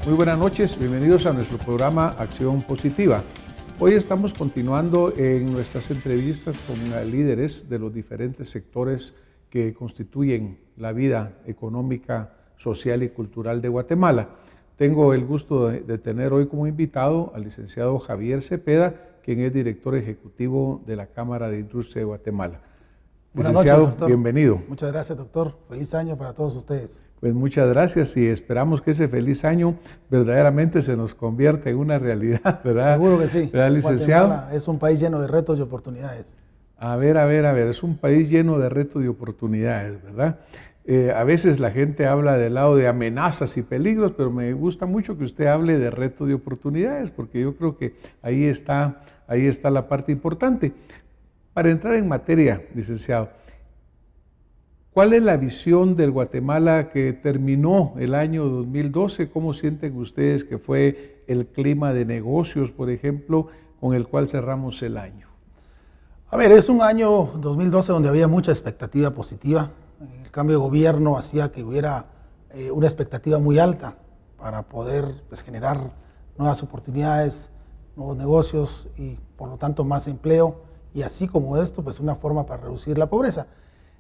Muy buenas noches, bienvenidos a nuestro programa Acción Positiva. Hoy estamos continuando en nuestras entrevistas con líderes de los diferentes sectores que constituyen la vida económica, social y cultural de Guatemala. Tengo el gusto de tener hoy como invitado al licenciado Javier Cepeda, quien es director ejecutivo de la Cámara de Industria de Guatemala. Licenciado, buenas noches, bienvenido. Muchas gracias, doctor. Feliz año para todos ustedes. Pues muchas gracias y esperamos que ese feliz año verdaderamente se nos convierta en una realidad, ¿verdad? Seguro que sí. ¿Verdad, licenciado? Guatemala es un país lleno de retos y oportunidades. A ver, es un país lleno de retos y oportunidades, ¿verdad? A veces la gente habla del lado de amenazas y peligros, pero me gusta mucho que usted hable de retos y oportunidades, porque yo creo que ahí está la parte importante. Para entrar en materia, licenciado, ¿cuál es la visión del Guatemala que terminó el año 2012? ¿Cómo sienten ustedes que fue el clima de negocios, por ejemplo, con el cual cerramos el año? A ver, es un año 2012 donde había mucha expectativa positiva. El cambio de gobierno hacía que hubiera una expectativa muy alta para poder generar nuevas oportunidades, nuevos negocios y por lo tanto más empleo. Y así como esto, pues una forma para reducir la pobreza.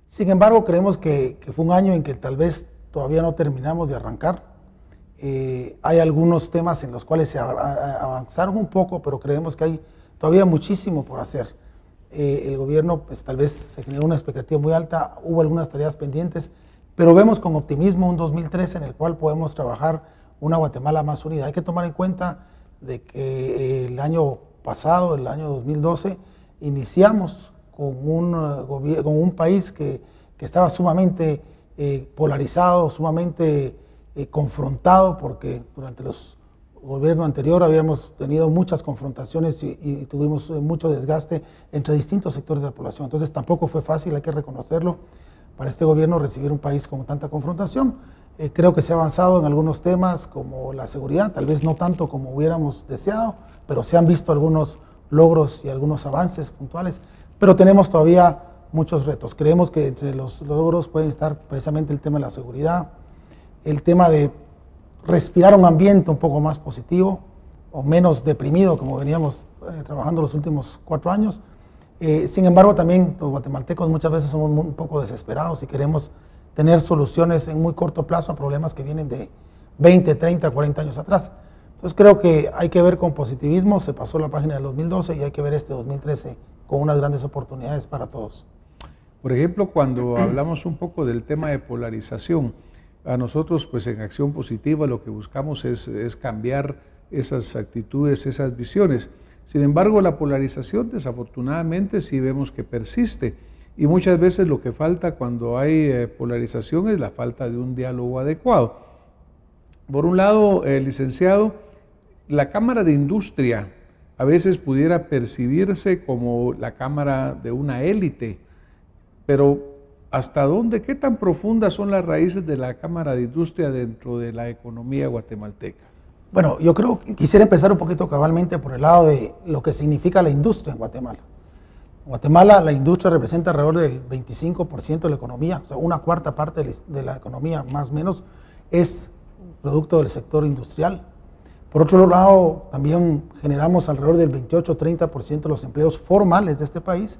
Sin embargo, creemos que fue un año en que tal vez todavía no terminamos de arrancar. Hay algunos temas en los cuales se avanzaron un poco, pero creemos que hay todavía muchísimo por hacer. El gobierno, pues tal vez se generó una expectativa muy alta, hubo algunas tareas pendientes, pero vemos con optimismo un 2013 en el cual podemos trabajar una Guatemala más unida. Hay que tomar en cuenta de que el año pasado, el año 2012, iniciamos con un país que estaba sumamente polarizado, sumamente confrontado, porque durante los gobiernos anteriores habíamos tenido muchas confrontaciones y tuvimos mucho desgaste entre distintos sectores de la población. Entonces tampoco fue fácil, hay que reconocerlo, para este gobierno recibir un país con tanta confrontación. Creo que se ha avanzado en algunos temas como la seguridad, tal vez no tanto como hubiéramos deseado, pero se han visto algunos logros y algunos avances puntuales, pero tenemos todavía muchos retos. Creemos que entre los logros pueden estar precisamente el tema de la seguridad, el tema de respirar un ambiente un poco más positivo o menos deprimido como veníamos trabajando los últimos 4 años. Sin embargo, también los guatemaltecos muchas veces somos un poco desesperados y queremos tener soluciones en muy corto plazo a problemas que vienen de 20, 30, 40 años atrás. Entonces creo que hay que ver con positivismo, se pasó la página del 2012 y hay que ver este 2013 con unas grandes oportunidades para todos. Por ejemplo, cuando hablamos un poco del tema de polarización, a nosotros pues en Acción Positiva lo que buscamos es cambiar esas actitudes, esas visiones. Sin embargo, la polarización desafortunadamente sí vemos que persiste y muchas veces lo que falta cuando hay polarización es la falta de un diálogo adecuado. Por un lado, licenciado, la Cámara de Industria a veces pudiera percibirse como la cámara de una élite, pero ¿hasta dónde, qué tan profundas son las raíces de la Cámara de Industria dentro de la economía guatemalteca? Bueno, yo creo que quisiera empezar un poquito cabalmente por el lado de lo que significa la industria en Guatemala. En Guatemala la industria representa alrededor del 25% de la economía, o sea, una cuarta parte de la economía más o menos es producto del sector industrial. Por otro lado, también generamos alrededor del 28-30% de los empleos formales de este país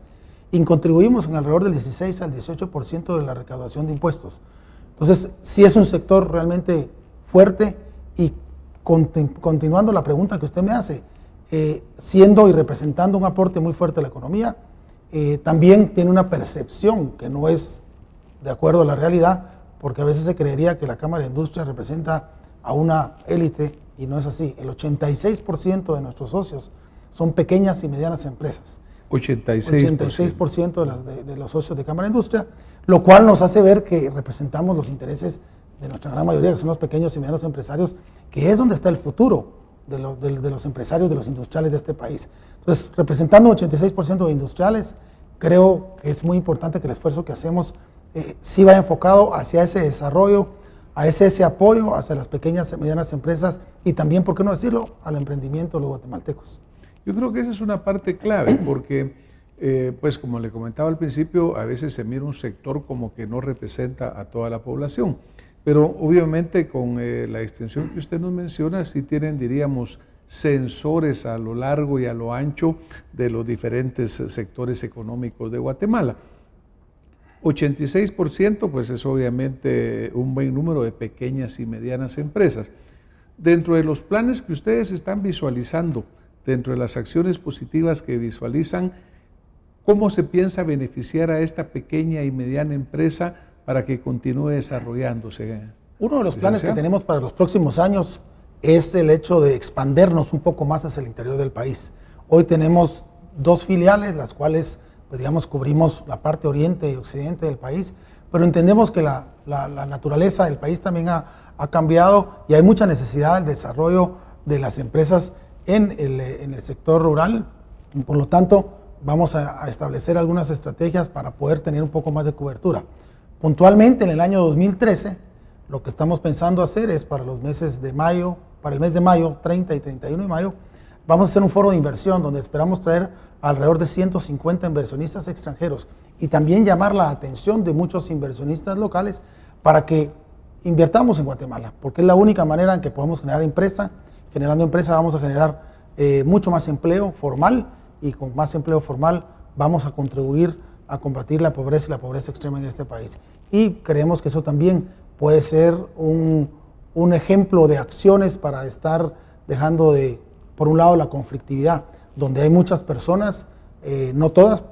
y contribuimos en alrededor del 16 al 18% de la recaudación de impuestos. Entonces, sí es un sector realmente fuerte y continuando la pregunta que usted me hace, siendo y representando un aporte muy fuerte a la economía, también tiene una percepción que no es de acuerdo a la realidad, porque a veces se creería que la Cámara de Industria representa a una élite y no es así. El 86% de nuestros socios son pequeñas y medianas empresas. 86% de los socios de Cámara de Industria, lo cual nos hace ver que representamos los intereses de nuestra gran mayoría, que son los pequeños y medianos empresarios, que es donde está el futuro de los empresarios, de los industriales de este país. Entonces, representando un 86% de industriales, creo que es muy importante que el esfuerzo que hacemos sí va enfocado hacia ese desarrollo, a ese apoyo hacia las pequeñas y medianas empresas y también, ¿por qué no decirlo?, al emprendimiento de los guatemaltecos. Yo creo que esa es una parte clave porque, pues como le comentaba al principio, a veces se mira un sector como que no representa a toda la población. pero obviamente con la extensión que usted nos menciona, sí tienen, diríamos, sensores a lo largo y a lo ancho de los diferentes sectores económicos de Guatemala. 86% pues es obviamente un buen número de pequeñas y medianas empresas. Dentro de los planes que ustedes están visualizando, dentro de las acciones positivas que visualizan, ¿cómo se piensa beneficiar a esta pequeña y mediana empresa para que continúe desarrollándose? Uno de los planes que tenemos para los próximos años es el hecho de expandernos un poco más hacia el interior del país. Hoy tenemos 2 filiales, las cuales, pues digamos, cubrimos la parte oriente y occidente del país, pero entendemos que la naturaleza del país también ha cambiado y hay mucha necesidad del desarrollo de las empresas en el sector rural. Por lo tanto, vamos a establecer algunas estrategias para poder tener un poco más de cobertura. Puntualmente, en el año 2013, lo que estamos pensando hacer es para los meses de mayo, para el mes de mayo, 30 y 31 de mayo, vamos a hacer un foro de inversión donde esperamos traer alrededor de 150 inversionistas extranjeros y también llamar la atención de muchos inversionistas locales para que invirtamos en Guatemala, porque es la única manera en que podemos generar empresa. Generando empresa vamos a generar mucho más empleo formal y con más empleo formal vamos a contribuir a combatir la pobreza y la pobreza extrema en este país. Y creemos que eso también puede ser un ejemplo de acciones para estar dejando de, por un lado, la conflictividad, donde hay muchas personas, no todas,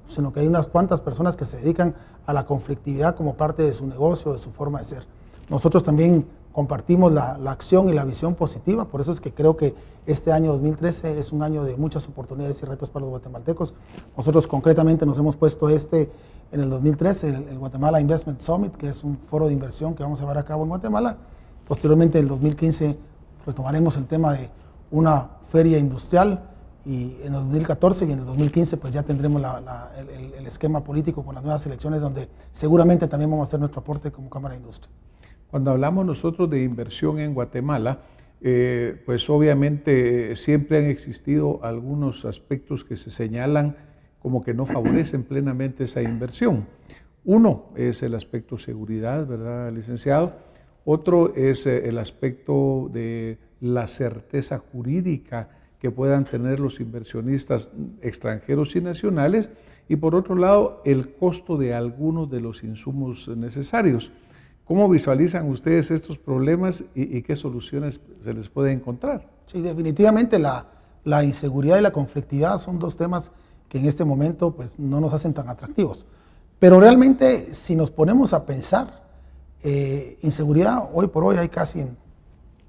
sino que hay unas cuantas personas que se dedican a la conflictividad como parte de su negocio, de su forma de ser. Nosotros también compartimos la acción y la visión positiva, por eso es que creo que este año 2013 es un año de muchas oportunidades y retos para los guatemaltecos. Nosotros concretamente nos hemos puesto en el 2013, el Guatemala Investment Summit, que es un foro de inversión que vamos a llevar a cabo en Guatemala. Posteriormente, en el 2015, retomaremos el tema de una feria industrial y en el 2014 y en el 2015 pues ya tendremos el esquema político con las nuevas elecciones donde seguramente también vamos a hacer nuestro aporte como Cámara de Industria. Cuando hablamos nosotros de inversión en Guatemala, pues obviamente siempre han existido algunos aspectos que se señalan como que no favorecen plenamente esa inversión. Uno es el aspecto seguridad, ¿verdad, licenciado? Otro es el aspecto de la certeza jurídica que puedan tener los inversionistas extranjeros y nacionales, y por otro lado, el costo de algunos de los insumos necesarios. ¿Cómo visualizan ustedes estos problemas y qué soluciones se les puede encontrar? Sí, definitivamente la inseguridad y la conflictividad son 2 temas que en este momento pues, no nos hacen tan atractivos. Pero realmente, si nos ponemos a pensar, inseguridad hoy por hoy hay casi en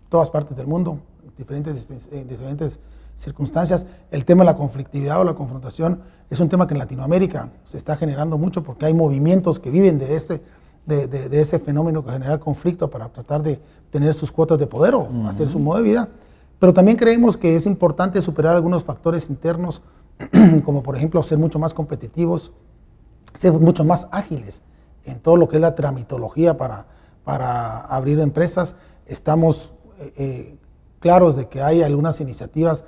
todas partes del mundo, en diferentes circunstancias. El tema de la conflictividad o la confrontación es un tema que en Latinoamérica se está generando mucho porque hay movimientos que viven de ese fenómeno que genera el conflicto para tratar de tener sus cuotas de poder o hacer su modo de vida. Pero también creemos que es importante superar algunos factores internos, como por ejemplo ser mucho más competitivos, ser mucho más ágiles en todo lo que es la tramitología para abrir empresas. Estamos claros de que hay algunas iniciativas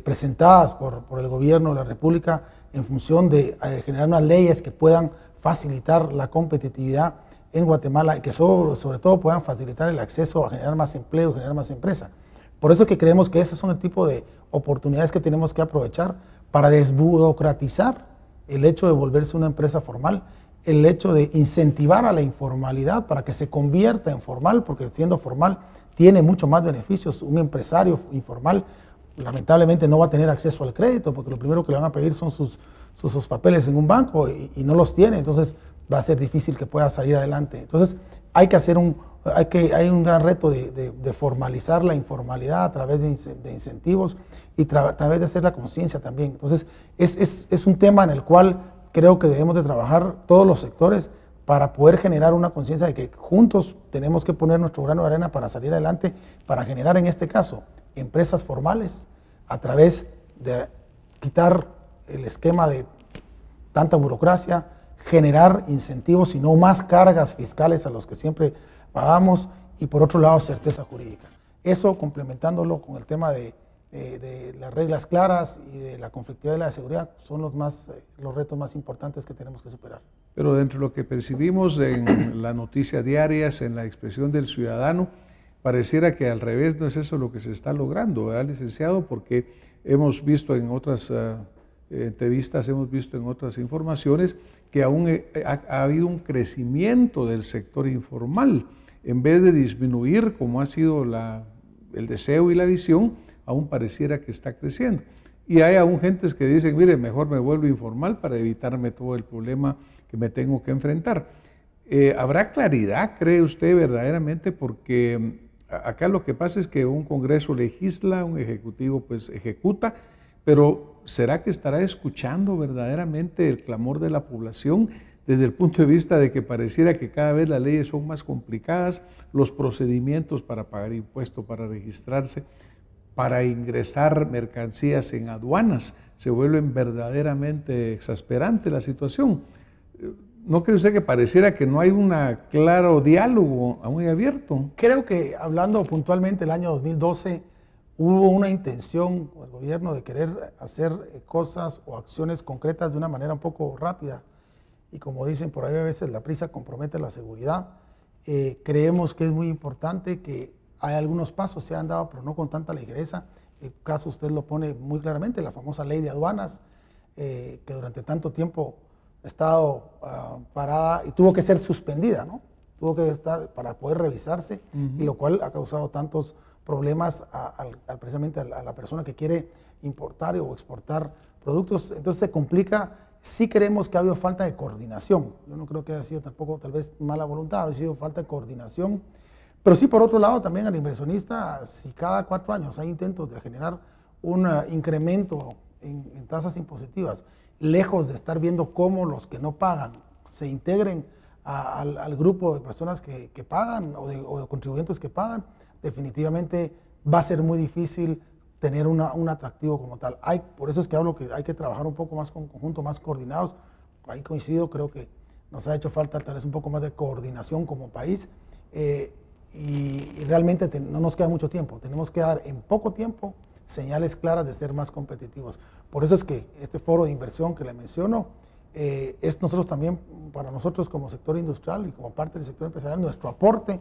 presentadas por el gobierno de la República en función de generar unas leyes que puedan facilitar la competitividad en Guatemala y que sobre todo puedan facilitar el acceso a generar más empleo, generar más empresa. Por eso es que creemos que esos son el tipo de oportunidades que tenemos que aprovechar para desburocratizar el hecho de volverse una empresa formal, el hecho de incentivar a la informalidad para que se convierta en formal, porque siendo formal tiene mucho más beneficios. Un empresario informal lamentablemente no va a tener acceso al crédito porque lo primero que le van a pedir son sus papeles en un banco y no los tiene, entonces va a ser difícil que pueda salir adelante. Entonces hay hay un gran reto de formalizar la informalidad a través de incentivos y a través de hacer la conciencia también. Entonces es un tema en el cual creo que debemos de trabajar todos los sectores para poder generar una conciencia de que juntos tenemos que poner nuestro grano de arena para salir adelante, para generar en este caso empresas formales a través de quitar el esquema de tanta burocracia, generar incentivos y no más cargas fiscales a los que siempre pagamos y por otro lado certeza jurídica. Eso complementándolo con el tema de de las reglas claras y de la conflictividad de la seguridad son los retos más importantes que tenemos que superar. Pero dentro de lo que percibimos en las noticias diarias, en la expresión del ciudadano, pareciera que al revés no es eso lo que se está logrando, ¿verdad, licenciado? Porque hemos visto en otras entrevistas, hemos visto en otras informaciones que aún ha habido un crecimiento del sector informal, en vez de disminuir como ha sido el deseo y la visión, aún pareciera que está creciendo. Y hay aún gentes que dicen, mire, mejor me vuelvo informal para evitarme todo el problema que me tengo que enfrentar. ¿Habrá claridad, cree usted, verdaderamente? Porque acá lo que pasa es que un Congreso legisla, un Ejecutivo pues ejecuta, pero ¿será que estará escuchando verdaderamente el clamor de la población desde el punto de vista de que pareciera que cada vez las leyes son más complicadas, los procedimientos para pagar impuestos, para registrarse, para ingresar mercancías en aduanas, se vuelven verdaderamente exasperante la situación? ¿No cree usted que pareciera que no hay un claro diálogo muy abierto? Creo que hablando puntualmente del año 2012, hubo una intención del gobierno de querer hacer cosas o acciones concretas de una manera un poco rápida. Y como dicen por ahí a veces, la prisa compromete la seguridad. Creemos que es muy importante que hay algunos pasos se han dado, pero no con tanta ligereza. El caso usted lo pone muy claramente, la famosa ley de aduanas, que durante tanto tiempo ha estado parada y tuvo que ser suspendida, ¿no? Tuvo que estar para poder revisarse, y lo cual ha causado tantos problemas precisamente a la persona que quiere importar o exportar productos. Entonces se complica. Sí creemos que ha habido falta de coordinación. Yo no creo que haya sido tampoco tal vez mala voluntad, ha sido falta de coordinación. Pero sí, por otro lado, también al inversionista, si cada 4 años hay intentos de generar un incremento en tasas impositivas, lejos de estar viendo cómo los que no pagan se integren al grupo de personas que pagan o de contribuyentes que pagan, definitivamente va a ser muy difícil tener un atractivo como tal. Por eso es que hablo que hay que trabajar un poco más con conjunto, más coordinados. Ahí coincido, creo que nos ha hecho falta tal vez un poco más de coordinación como país, y realmente no nos queda mucho tiempo. Tenemos que dar en poco tiempo señales claras de ser más competitivos. Por eso es que este foro de inversión que le menciono es nosotros también, para nosotros como sector industrial y como parte del sector empresarial, nuestro aporte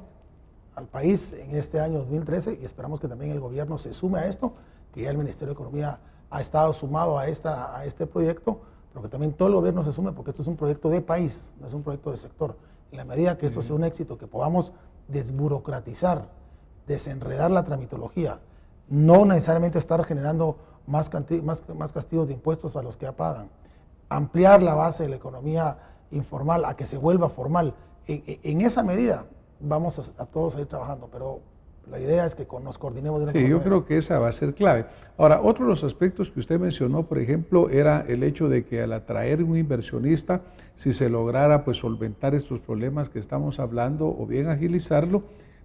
al país en este año 2013, y esperamos que también el gobierno se sume a esto, que ya el Ministerio de Economía ha estado sumado a este proyecto, pero que también todo el gobierno se sume, porque esto es un proyecto de país, no es un proyecto de sector. En la medida que esto sea un éxito, que podamos desburocratizar, desenredar la tramitología, no necesariamente estar generando más castigos de impuestos a los que ya pagan, ampliar la base de la economía informal a que se vuelva formal. En esa medida vamos a todos a ir trabajando, pero la idea es que nos coordinemos de una manera. Sí, yo creo que esa va a ser clave. Ahora, otro de los aspectos que usted mencionó, por ejemplo, era el hecho de que al atraer un inversionista, si se lograra pues solventar estos problemas que estamos hablando o bien agilizarlo,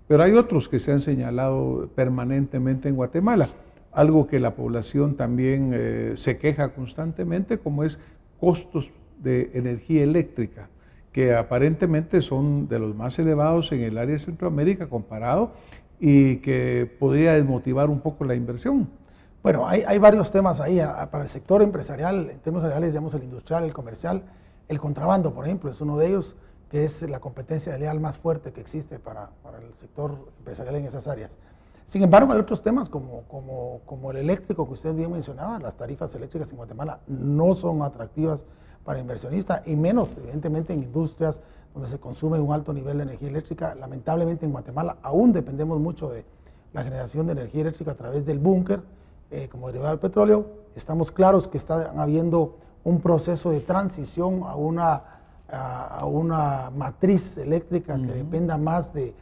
pero hay otros que se han señalado permanentemente en Guatemala, algo que la población también se queja constantemente, como es costos de energía eléctrica, que aparentemente son de los más elevados en el área de Centroamérica comparado, y que podría desmotivar un poco la inversión. Bueno, hay varios temas ahí. Para el sector empresarial, en términos generales, digamos el industrial, el comercial, el contrabando, por ejemplo, es uno de ellos, que es la competencia desleal más fuerte que existe para el sector empresarial en esas áreas. Sin embargo, hay otros temas como el eléctrico que usted bien mencionaba. Las tarifas eléctricas en Guatemala no son atractivas para inversionistas, y menos, evidentemente, en industrias donde se consume un alto nivel de energía eléctrica. Lamentablemente en Guatemala aún dependemos mucho de la generación de energía eléctrica a través del búnker, como derivado del petróleo. Estamos claros que está habiendo un proceso de transición a una matriz eléctrica que dependa más de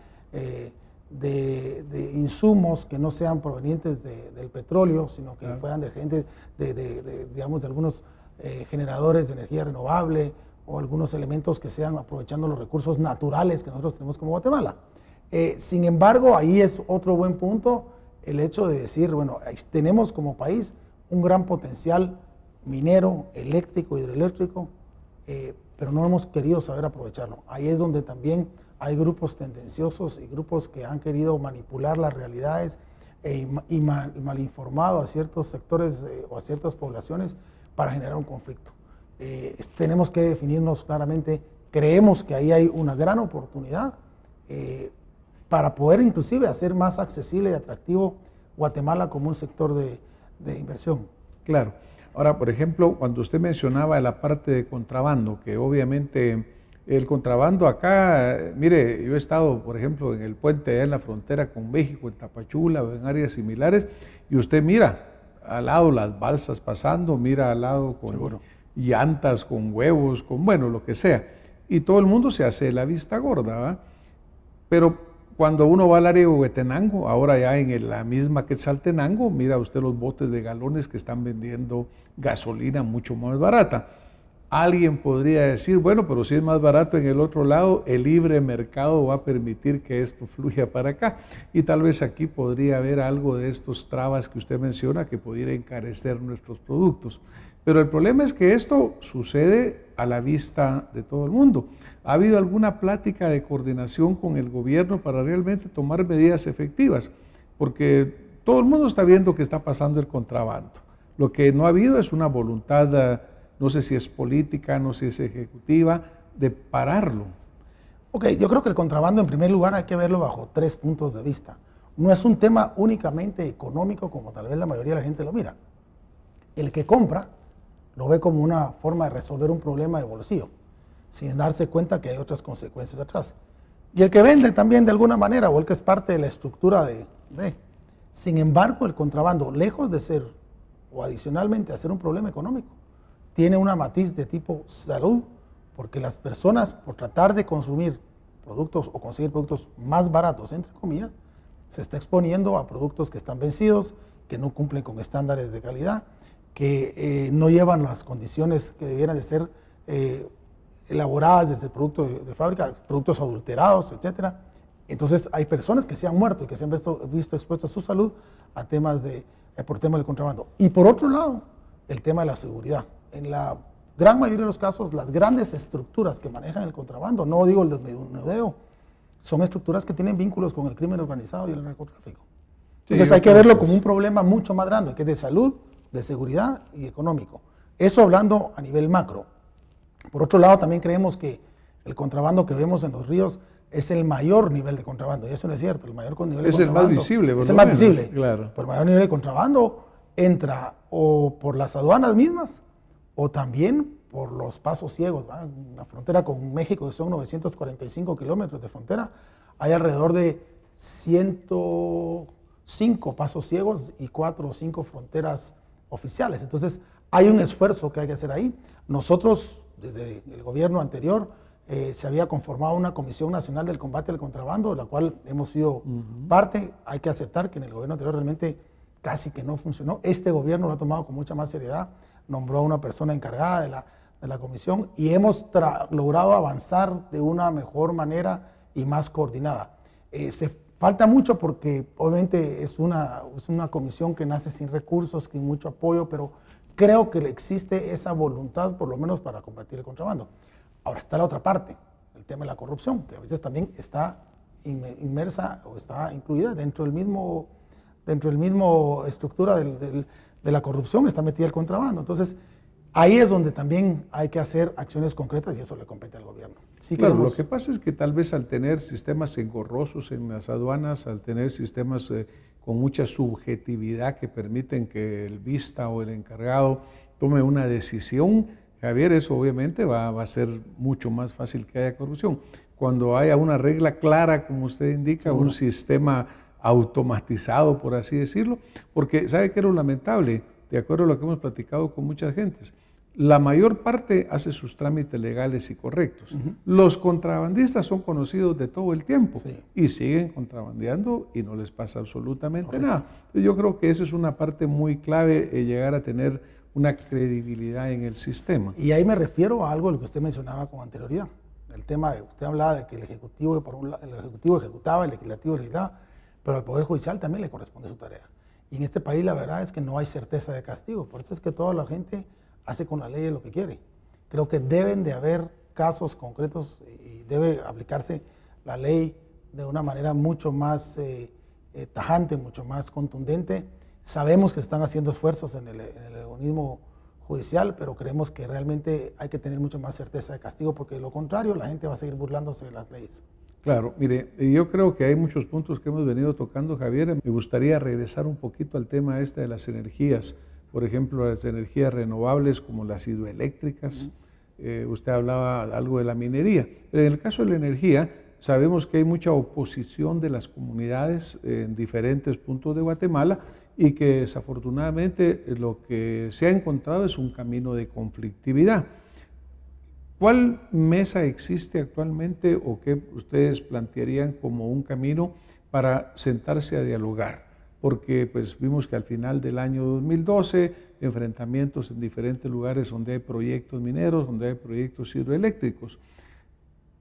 insumos que no sean provenientes del petróleo, sino que puedan de digamos, de algunos generadores de energía renovable, o algunos elementos que sean aprovechando los recursos naturales que nosotros tenemos como Guatemala. Sin embargo, ahí es otro buen punto el hecho de decir, bueno, tenemos como país un gran potencial minero, eléctrico, hidroeléctrico, pero no hemos querido saber aprovecharlo. Ahí es donde también hay grupos tendenciosos y grupos que han querido manipular las realidades, y mal informado a ciertos sectores o a ciertas poblaciones para generar un conflicto. Tenemos que definirnos claramente, creemos que ahí hay una gran oportunidad para poder inclusive hacer más accesible y atractivo Guatemala como un sector de inversión. Claro. Ahora, por ejemplo, cuando usted mencionaba la parte de contrabando, que obviamente el contrabando acá, mire, yo he estado, por ejemplo, en el puente allá en la frontera con México, en Tapachula o en áreas similares, y usted mira al lado las balsas pasando, mira al lado con llantas, con huevos, con bueno, lo que sea, y todo el mundo se hace la vista gorda, ¿verdad? Pero cuando uno va al área de Huehuetenango, ahora ya en la misma Quetzaltenango, mira usted los botes de galones que están vendiendo gasolina mucho más barata. Alguien podría decir, bueno, pero si es más barato en el otro lado, el libre mercado va a permitir que esto fluya para acá. Y tal vez aquí podría haber algo de estos trabas que usted menciona que pudiera encarecer nuestros productos. Pero el problema es que esto sucede a la vista de todo el mundo. ¿Ha habido alguna plática de coordinación con el gobierno para realmente tomar medidas efectivas? Porque todo el mundo está viendo que está pasando el contrabando. Lo que no ha habido es una voluntad, no sé si es política, no sé si es ejecutiva, de pararlo. Ok, yo creo que el contrabando en primer lugar hay que verlo bajo 3 puntos de vista. No es un tema únicamente económico como tal vez la mayoría de la gente lo mira. El que compra lo ve como una forma de resolver un problema de bolsillo, sin darse cuenta que hay otras consecuencias atrás. Y el que vende también de alguna manera, o el que es parte de la estructura Sin embargo, el contrabando, lejos de ser, o adicionalmente, hacer un problema económico, tiene una matiz de tipo salud, porque las personas, por tratar de consumir productos o conseguir productos más baratos, entre comillas, se está exponiendo a productos que están vencidos, que no cumplen con estándares de calidad, que no llevan las condiciones que debieran de ser elaboradas desde el producto de fábrica, productos adulterados, etc. Entonces hay personas que se han muerto y que se han visto expuestas a su salud a temas por temas del contrabando. Y por otro lado, el tema de la seguridad. En la gran mayoría de los casos, las grandes estructuras que manejan el contrabando, no digo el desmenudeo, son estructuras que tienen vínculos con el crimen organizado y el narcotráfico. Entonces sí, hay que verlo como un problema mucho más grande, que es de salud, de seguridad y económico. Eso hablando a nivel macro. Por otro lado, también creemos que el contrabando que vemos en los ríos es el mayor nivel de contrabando, y eso no es cierto. El mayor nivel de contrabando es el más visible. Es el más visible. Claro. Pero el mayor nivel de contrabando entra o por las aduanas mismas o también por los pasos ciegos. ¿Va? En la frontera con México, que son 945 kilómetros de frontera, hay alrededor de 105 pasos ciegos y 4 o 5 fronteras oficiales. Entonces, hay un esfuerzo que hay que hacer ahí. Nosotros, desde el gobierno anterior, se había conformado una Comisión Nacional del Combate al Contrabando, de la cual hemos sido parte. Hay que aceptar que en el gobierno anterior realmente casi que no funcionó. Este gobierno lo ha tomado con mucha más seriedad, nombró a una persona encargada de la comisión y hemos logrado avanzar de una mejor manera y más coordinada. Falta mucho porque obviamente es una comisión que nace sin recursos, sin mucho apoyo, pero creo que existe esa voluntad por lo menos para combatir el contrabando. Ahora está la otra parte, el tema de la corrupción, que a veces también está inmersa o está incluida dentro del mismo estructura de la corrupción, está metida el contrabando. Entonces, ahí es donde también hay que hacer acciones concretas y eso le compete al gobierno. Sí, claro, lo que pasa es que tal vez al tener sistemas engorrosos en las aduanas, al tener sistemas con mucha subjetividad que permiten que el vista o el encargado tome una decisión, Javier, eso obviamente va a ser mucho más fácil que haya corrupción. Cuando haya una regla clara, como usted indica, ¿seguro? Un sistema automatizado, por así decirlo, porque ¿sabe qué es lo lamentable? De acuerdo a lo que hemos platicado con muchas gentes, la mayor parte hace sus trámites legales y correctos. Los contrabandistas son conocidos de todo el tiempo y siguen contrabandeando y no les pasa absolutamente nada. Yo creo que esa es una parte muy clave, llegar a tener una credibilidad en el sistema. Y ahí me refiero a algo de lo que usted mencionaba con anterioridad. El tema de, usted hablaba de que el Ejecutivo ejecutaba, el Legislativo legislaba, pero al Poder Judicial también le corresponde su tarea. Y en este país la verdad es que no hay certeza de castigo, por eso es que toda la gente hace con la ley lo que quiere. Creo que deben de haber casos concretos y debe aplicarse la ley de una manera mucho más tajante, mucho más contundente. Sabemos que están haciendo esfuerzos en el organismo judicial, pero creemos que realmente hay que tener mucho más certeza de castigo, porque de lo contrario la gente va a seguir burlándose de las leyes. Claro, mire, yo creo que hay muchos puntos que hemos venido tocando, Javier. Me gustaría regresar un poquito al tema de las energías, por ejemplo, las energías renovables como las hidroeléctricas. Usted hablaba algo de la minería, pero en el caso de la energía, sabemos que hay mucha oposición de las comunidades en diferentes puntos de Guatemala y que desafortunadamente lo que se ha encontrado es un camino de conflictividad. ¿Cuál mesa existe actualmente o qué ustedes plantearían como un camino para sentarse a dialogar? Porque pues vimos que al final del año 2012, enfrentamientos en diferentes lugares donde hay proyectos mineros, donde hay proyectos hidroeléctricos.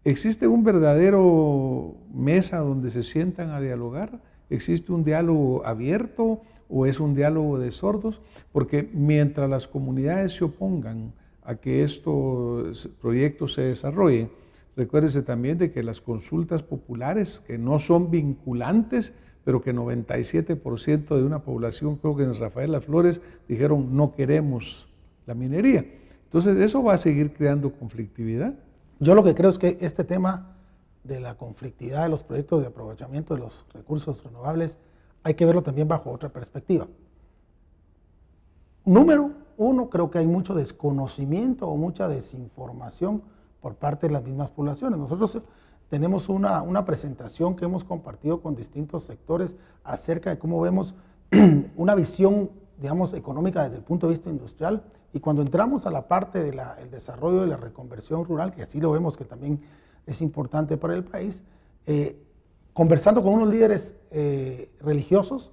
¿Existe un verdadero mesa donde se sientan a dialogar? ¿Existe un diálogo abierto o es un diálogo de sordos? Porque mientras las comunidades se opongan a que estos proyectos se desarrollen, recuérdese también de que las consultas populares, que no son vinculantes, pero que 97% de una población, creo que en Rafael Las Flores, dijeron no queremos la minería. Entonces, ¿eso va a seguir creando conflictividad? Yo lo que creo es que este tema de la conflictividad de los proyectos de aprovechamiento de los recursos renovables hay que verlo también bajo otra perspectiva. Número uno, creo que hay mucho desconocimiento o mucha desinformación por parte de las mismas poblaciones. Nosotros tenemos una presentación que hemos compartido con distintos sectores acerca de cómo vemos una visión, digamos, económica desde el punto de vista industrial, y cuando entramos a la parte del desarrollo de la reconversión rural, que así lo vemos que también es importante para el país, conversando con unos líderes religiosos,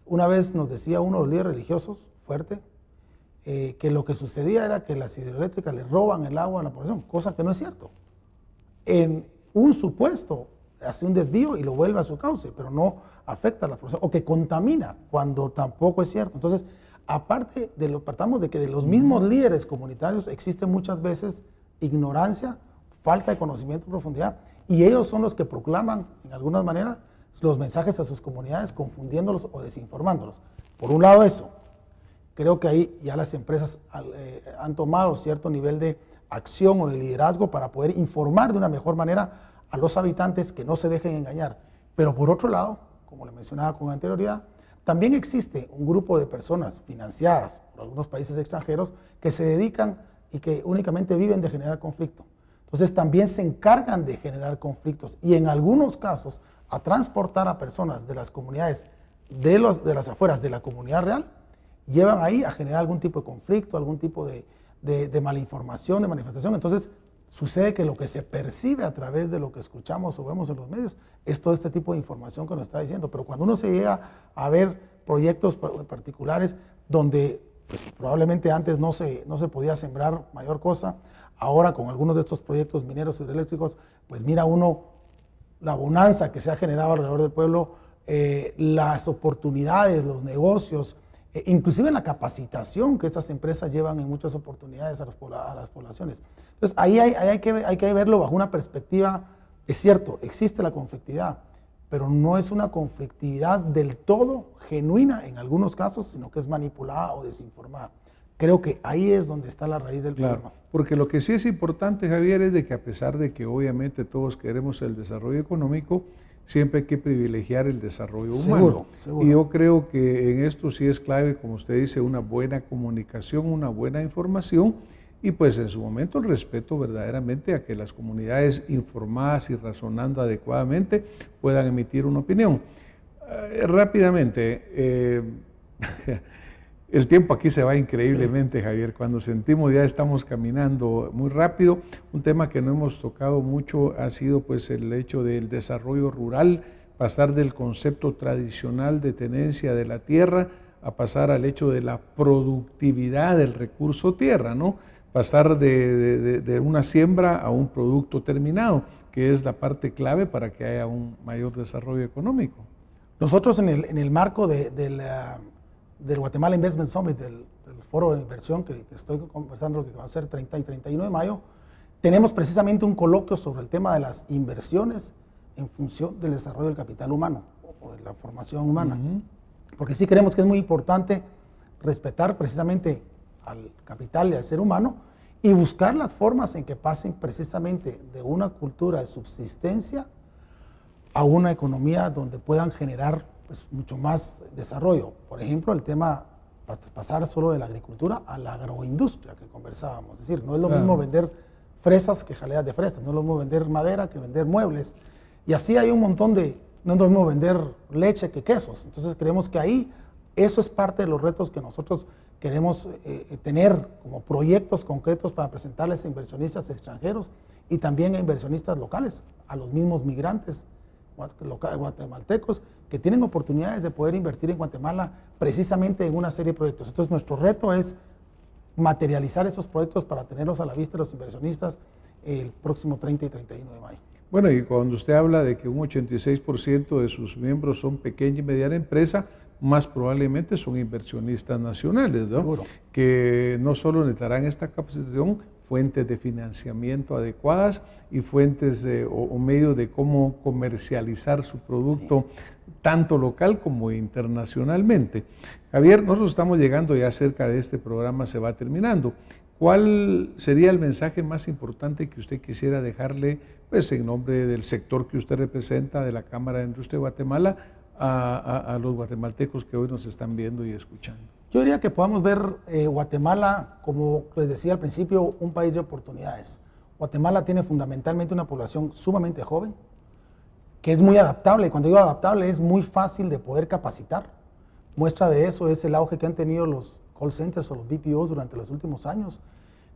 una vez nos decía uno de los líderes religiosos, fuerte, que lo que sucedía era que las hidroeléctricas le roban el agua a la población, cosa que no es cierto. En un supuesto hace un desvío y lo vuelve a su cauce, pero no afecta a la población, o que contamina, cuando tampoco es cierto. Entonces, aparte de lo, partamos de que de los mismos líderes comunitarios existe muchas veces ignorancia, falta de conocimiento en profundidad, y ellos son los que proclaman, en algunas maneras, los mensajes a sus comunidades, confundiéndolos o desinformándolos. Por un lado eso, creo que ahí ya las empresas han tomado cierto nivel de acción o de liderazgo para poder informar de una mejor manera a los habitantes, que no se dejen engañar. Pero por otro lado, como le mencionaba con anterioridad, también existe un grupo de personas financiadas por algunos países extranjeros que se dedican y que únicamente viven de generar conflicto. Entonces también se encargan de generar conflictos y en algunos casos a transportar a personas de las comunidades de las afueras de la comunidad real, llevan ahí a generar algún tipo de conflicto, algún tipo de malinformación, de manifestación. Entonces sucede que lo que se percibe a través de lo que escuchamos o vemos en los medios es todo este tipo de información que nos está diciendo. Pero cuando uno se llega a ver proyectos particulares donde pues, probablemente antes no se podía sembrar mayor cosa, ahora con algunos de estos proyectos mineros hidroeléctricos, pues mira uno la bonanza que se ha generado alrededor del pueblo, las oportunidades, los negocios, inclusive la capacitación que estas empresas llevan en muchas oportunidades a las poblaciones. Entonces ahí hay que verlo bajo una perspectiva. Es cierto, existe la conflictividad, pero no es una conflictividad del todo genuina en algunos casos, sino que es manipulada o desinformada. Creo que ahí es donde está la raíz del problema. Porque lo que sí es importante, Javier, es de que a pesar de que obviamente todos queremos el desarrollo económico, siempre hay que privilegiar el desarrollo humano. Seguro. Y yo creo que en esto sí es clave, como usted dice, una buena comunicación, una buena información y pues en su momento el respeto verdaderamente a que las comunidades informadas y razonando adecuadamente puedan emitir una opinión. Rápidamente, el tiempo aquí se va increíblemente, sí. Javier, cuando sentimos ya estamos caminando muy rápido. Un tema que no hemos tocado mucho ha sido pues el hecho del desarrollo rural, pasar del concepto tradicional de tenencia de la tierra a pasar al hecho de la productividad del recurso tierra, ¿no? Pasar de una siembra a un producto terminado, que es la parte clave para que haya un mayor desarrollo económico. Nosotros en el marco del Guatemala Investment Summit, del foro de inversión que estoy conversando, que va a ser 30 y 31 de mayo, tenemos precisamente un coloquio sobre el tema de las inversiones en función del desarrollo del capital humano, o de la formación humana. Porque sí creemos que es muy importante respetar precisamente al capital y al ser humano y buscar las formas en que pasen precisamente de una cultura de subsistencia a una economía donde puedan generar pues, mucho más desarrollo. Por ejemplo, el tema, pasar solo de la agricultura a la agroindustria que conversábamos. Es decir, no es lo mismo vender fresas que jaleas de fresas, no es lo mismo vender madera que vender muebles. Y así hay un montón de, no es lo mismo vender leche que quesos. Entonces creemos que ahí eso es parte de los retos que nosotros queremos tener como proyectos concretos para presentarles a inversionistas extranjeros y también a inversionistas locales, a los mismos migrantes guatemaltecos que tienen oportunidades de poder invertir en Guatemala precisamente en una serie de proyectos. Entonces nuestro reto es materializar esos proyectos para tenerlos a la vista de los inversionistas el próximo 30 y 31 de mayo. Bueno, y cuando usted habla de que un 86% de sus miembros son pequeña y mediana empresa, más probablemente son inversionistas nacionales, ¿no? Seguro. Que no solo necesitarán esta capacitación, fuentes de financiamiento adecuadas y fuentes o medios de cómo comercializar su producto, tanto local como internacionalmente. Javier, nosotros estamos llegando ya cerca de este programa, se va terminando. ¿Cuál sería el mensaje más importante que usted quisiera dejarle, pues en nombre del sector que usted representa, de la Cámara de Industria de Guatemala, a los guatemaltecos que hoy nos están viendo y escuchando? Yo diría que podamos ver Guatemala, como les decía al principio, un país de oportunidades. Guatemala tiene fundamentalmente una población sumamente joven, que es muy adaptable. Y cuando digo adaptable, es muy fácil de poder capacitar. Muestra de eso es el auge que han tenido los call centers o los BPOs durante los últimos años.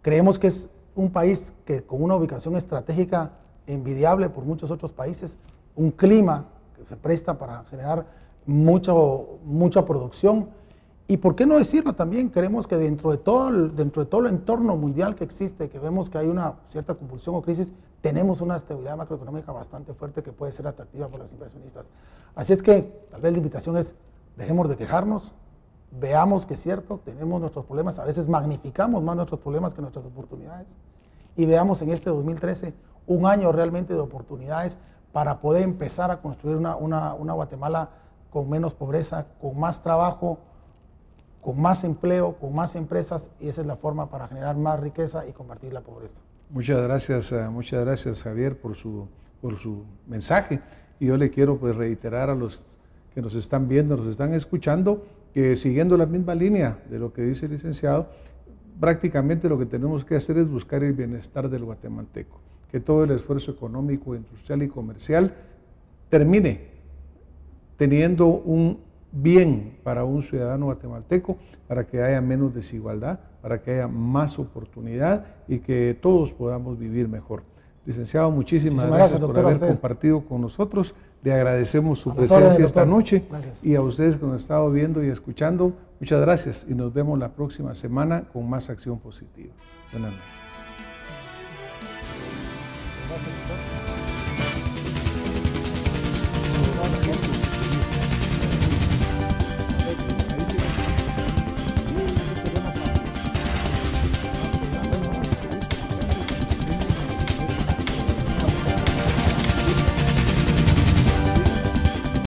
Creemos que es un país que con una ubicación estratégica envidiable por muchos otros países, un clima que se presta para generar mucha producción. Y por qué no decirlo también, creemos que dentro de todo el entorno mundial que existe, que vemos que hay una cierta convulsión o crisis, tenemos una estabilidad macroeconómica bastante fuerte que puede ser atractiva para los inversionistas. Así es que tal vez la invitación es, dejemos de quejarnos, veamos que es cierto, tenemos nuestros problemas, a veces magnificamos más nuestros problemas que nuestras oportunidades, y veamos en este 2013 un año realmente de oportunidades para poder empezar a construir una Guatemala con menos pobreza, con más trabajo, con más empleo, con más empresas, y esa es la forma para generar más riqueza y combatir la pobreza. Muchas gracias Javier por su mensaje, y yo le quiero pues reiterar a los que nos están viendo, nos están escuchando, que siguiendo la misma línea de lo que dice el licenciado, prácticamente lo que tenemos que hacer es buscar el bienestar del guatemalteco, que todo el esfuerzo económico, industrial y comercial termine teniendo un bien para un ciudadano guatemalteco, para que haya menos desigualdad, para que haya más oportunidad y que todos podamos vivir mejor. Licenciado, muchísimas gracias por haber compartido con nosotros. Le agradecemos su presencia esta noche. Gracias. Y a ustedes que nos han estado viendo y escuchando, muchas gracias y nos vemos la próxima semana con más acción positiva. Buenas noches.